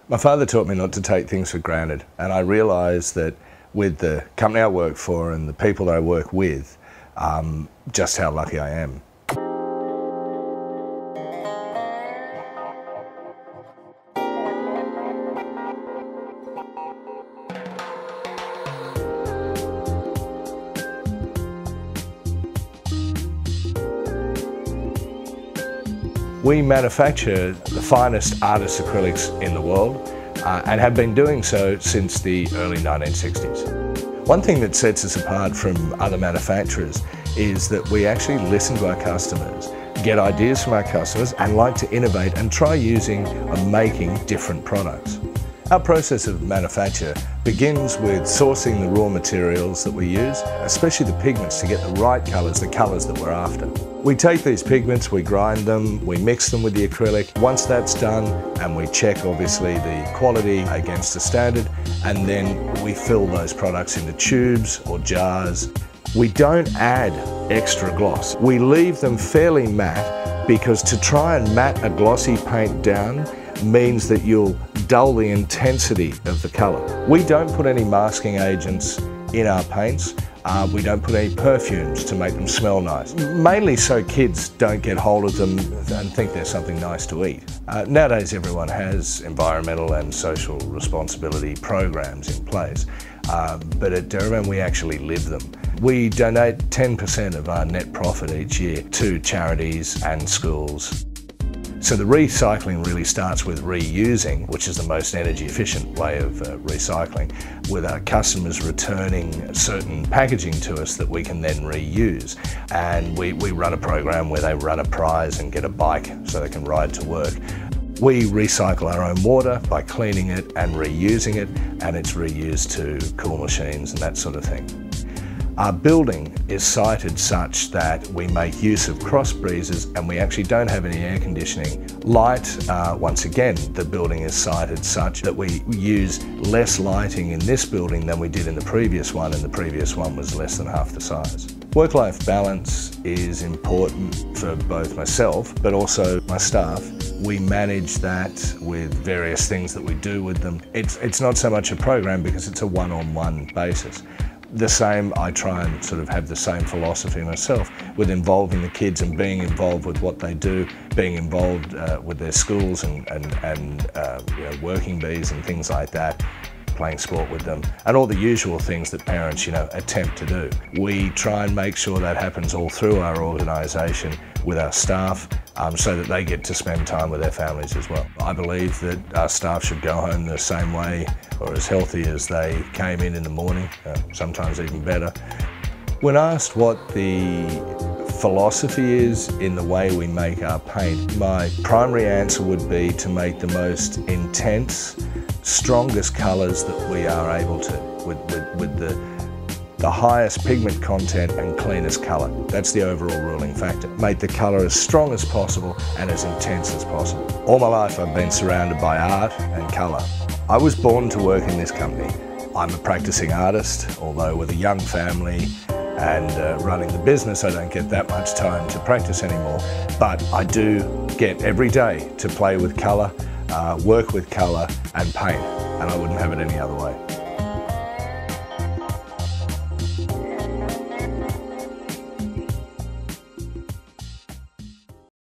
My father taught me not to take things for granted, and I realised that with the company I work for and the people that I work with, just how lucky I am. We manufacture the finest artist acrylics in the world and have been doing so since the early 1960s. One thing that sets us apart from other manufacturers is that we actually listen to our customers, get ideas from our customers and like to innovate and try using and making different products. Our process of manufacture begins with sourcing the raw materials that we use, especially the pigments, to get the right colours, the colours that we're after. We take these pigments, we grind them, we mix them with the acrylic. Once that's done, and we check obviously the quality against a standard, and then we fill those products into tubes or jars. We don't add extra gloss. We leave them fairly matte because to try and matte a glossy paint down means that you'll dull the intensity of the colour. We don't put any masking agents in our paints. We don't put any perfumes to make them smell nice. Mainly so kids don't get hold of them and think they're something nice to eat. Nowadays everyone has environmental and social responsibility programs in place. But at Derivan we actually live them. We donate 10% of our net profit each year to charities and schools. So the recycling really starts with reusing, which is the most energy efficient way of recycling, with our customers returning certain packaging to us that we can then reuse. And we run a program where they run a prize and get a bike so they can ride to work. We recycle our own water by cleaning it and reusing it, and it's reused to cool machines and that sort of thing. Our building is sited such that we make use of cross breezes and we actually don't have any air conditioning. Light, once again, the building is sited such that we use less lighting in this building than we did in the previous one, and the previous one was less than half the size. Work-life balance is important for both myself but also my staff. We manage that with various things that we do with them. It's not so much a program because it's a one-on-one basis. The same, I try and sort of have the same philosophy myself with involving the kids and being involved with what they do, being involved with their schools and you know, working bees and things like that, playing sport with them, and all the usual things that parents, you know, attempt to do. We try and make sure that happens all through our organisation with our staff, so that they get to spend time with their families as well. I believe that our staff should go home the same way or as healthy as they came in the morning, sometimes even better. When asked what the philosophy is in the way we make our paint, my primary answer would be to make the most intense, strongest colours that we are able to, with the highest pigment content and cleanest colour. That's the overall ruling factor. Make the colour as strong as possible and as intense as possible. All my life I've been surrounded by art and colour. I was born to work in this company. I'm a practicing artist, although with a young family and running the business, I don't get that much time to practice anymore. But I do get every day to play with colour, work with colour and paint, and I wouldn't have it any other way.